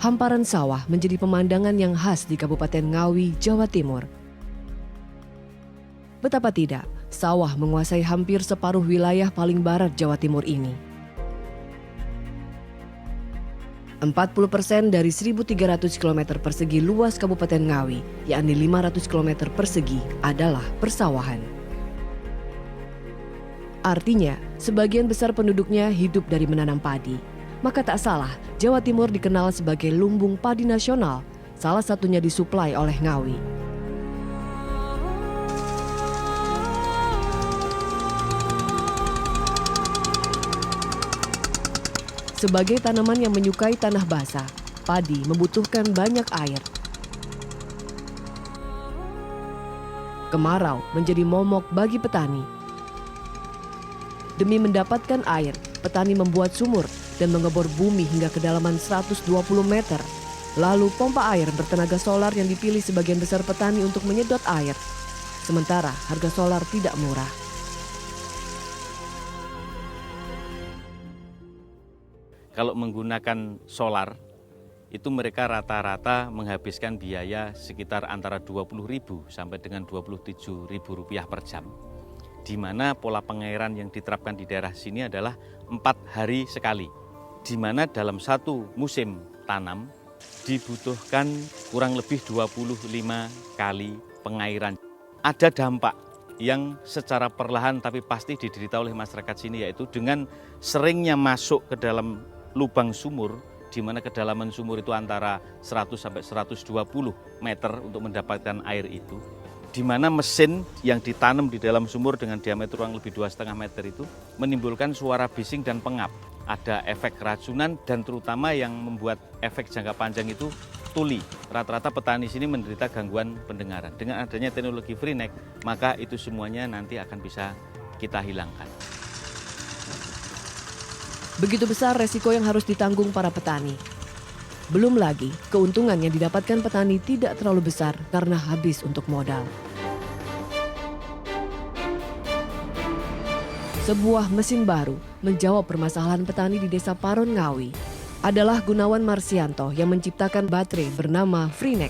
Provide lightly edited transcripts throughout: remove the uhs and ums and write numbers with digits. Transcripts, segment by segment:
hamparan sawah menjadi pemandangan yang khas di Kabupaten Ngawi, Jawa Timur. Betapa tidak, sawah menguasai hampir separuh wilayah paling barat Jawa Timur ini. 40% dari 1.300 km persegi luas Kabupaten Ngawi, yakni 500 km persegi, adalah persawahan. Artinya, sebagian besar penduduknya hidup dari menanam padi. Maka tak salah, Jawa Timur dikenal sebagai lumbung padi nasional, salah satunya disuplai oleh Ngawi. Sebagai tanaman yang menyukai tanah basah, padi membutuhkan banyak air. Kemarau menjadi momok bagi petani. Demi mendapatkan air, petani membuat sumur dan mengebor bumi hingga kedalaman 120 meter. Lalu pompa air bertenaga solar yang dipilih sebagian besar petani untuk menyedot air. Sementara harga solar tidak murah. Kalau menggunakan solar, itu mereka rata-rata menghabiskan biaya sekitar antara Rp20.000 sampai dengan Rp27.000 per jam. Di mana pola pengairan yang diterapkan di daerah sini adalah 4 hari sekali. Di mana dalam satu musim tanam dibutuhkan kurang lebih 25 kali pengairan. Ada dampak yang secara perlahan tapi pasti diderita oleh masyarakat sini, yaitu dengan seringnya masuk ke dalam lubang sumur, di mana kedalaman sumur itu antara 100 sampai 120 meter untuk mendapatkan air itu, di mana mesin yang ditanam di dalam sumur dengan diameter kurang lebih 2,5 meter itu menimbulkan suara bising dan pengap. Ada efek keracunan dan terutama yang membuat efek jangka panjang itu tuli. Rata-rata petani sini menderita gangguan pendengaran. Dengan adanya teknologi Freenet, maka itu semuanya nanti akan bisa kita hilangkan. Begitu besar resiko yang harus ditanggung para petani. Belum lagi, keuntungan yang didapatkan petani tidak terlalu besar karena habis untuk modal. Sebuah mesin baru menjawab permasalahan petani di Desa Paron Ngawi adalah Gunawan Marsianto yang menciptakan baterai bernama Freenet.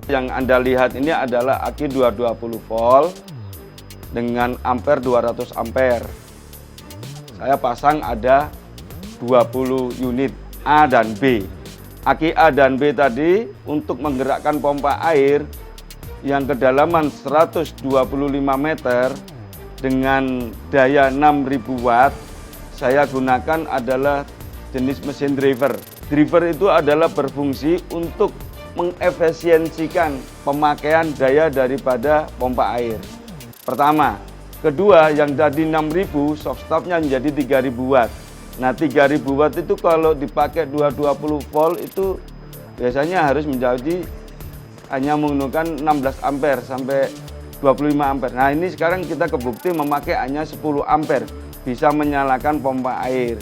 Yang Anda lihat ini adalah aki 220 volt dengan ampere 200 ampere. Saya pasang ada 20 unit A dan B. Aki A dan B tadi untuk menggerakkan pompa air yang kedalaman 125 meter dengan daya 6000 watt, saya gunakan adalah jenis mesin driver. Driver itu adalah berfungsi untuk mengefisiensikan pemakaian daya daripada pompa air. Pertama. Kedua, yang tadi 6000, shock stopnya menjadi 3000 watt. Nah, 3000 watt itu kalau dipakai 220 volt itu biasanya harus menjadi hanya menggunakan 16 ampere sampai 25 ampere. Nah, ini sekarang kita kebukti memakai hanya 10 ampere, bisa menyalakan pompa air.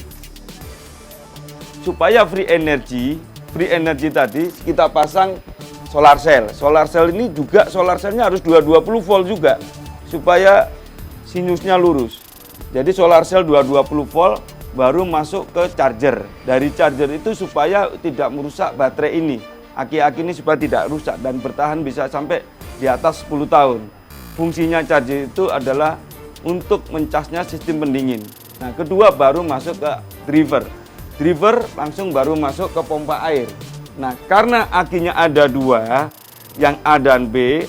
Supaya free energy tadi kita pasang solar cell. Solar cell ini juga solar cellnya harus 220 volt juga supaya sinusnya lurus. Jadi solar cell 220 volt baru masuk ke charger. Dari charger itu supaya tidak merusak baterai ini. Aki-aki ini supaya tidak rusak dan bertahan bisa sampai di atas 10 tahun. Fungsinya charger itu adalah untuk mencasnya sistem pendingin. Nah, kedua baru masuk ke driver. Driver langsung baru masuk ke pompa air. Nah, karena akinya ada dua, yang A dan B,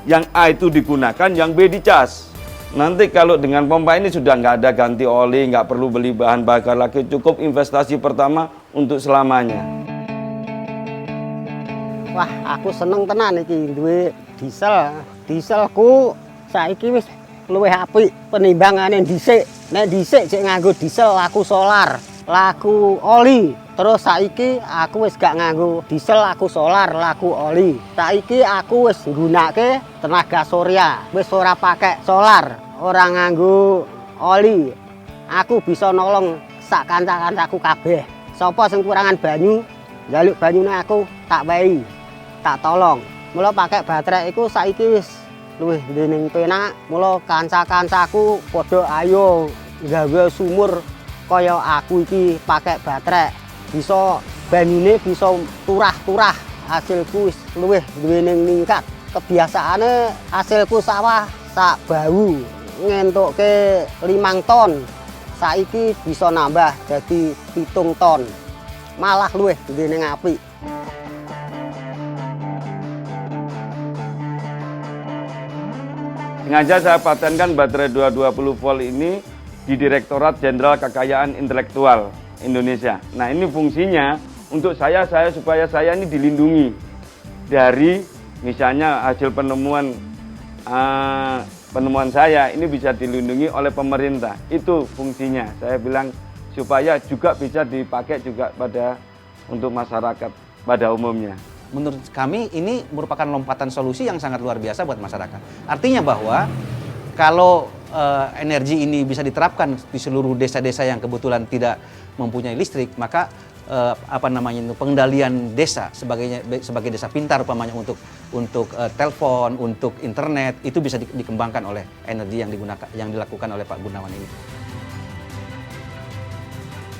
yang A itu digunakan, yang B dicas. Nanti kalau dengan pompa ini sudah nggak ada ganti oli, nggak perlu beli bahan bakar lagi, cukup investasi pertama untuk selamanya. Wah, aku seneng tenan iki duwe diesel. Dieselku saiki wis luwih apik penimbangane dhisik. Nek dhisik sik nganggo diesel laku solar, laku oli. Terus saiki aku wis gak nganggo diesel, aku solar, laku oli. Saiki aku wis nggunakake tenaga surya, wis ora pakai solar, ora nganggo oli. Aku bisa nolong sak kanca-kancaku kabeh. Sapa sing kurangan banyu, njaluk banyune aku tak wehi, tak tolong. Mula pakai baterai iku saiki wis luwih dening penak. Mula kanca-kancaku padha ayo gawe sumur kaya aku iki pakai baterai. Bisa banyune bisa turah-turah, hasilku wis luwih duwene ningkat. Kebiasaane hasilku sawah sak bau ngentukke 5 ton. Saiki bisa nambah jadi 7 ton. Malah luwih duwene apik. Sengaja saya patenkan baterai 220 volt ini di Direktorat Jenderal Kekayaan Intelektual Indonesia. Nah, ini fungsinya untuk saya supaya saya ini dilindungi dari misalnya hasil penemuan saya ini bisa dilindungi oleh pemerintah. Itu fungsinya. Saya bilang supaya juga bisa dipakai juga untuk masyarakat pada umumnya. Menurut kami ini merupakan lompatan solusi yang sangat luar biasa buat masyarakat. Artinya bahwa kalau energi ini bisa diterapkan di seluruh desa-desa yang kebetulan tidak mempunyai listrik, maka pengendalian desa sebagai desa pintar umpamanya untuk telepon, untuk internet itu bisa dikembangkan oleh energi yang dilakukan oleh Pak Gunawan ini.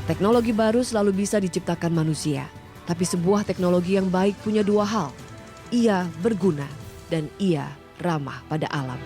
Teknologi baru selalu bisa diciptakan manusia. Tapi sebuah teknologi yang baik punya 2 hal. Ia berguna dan ia ramah pada alam.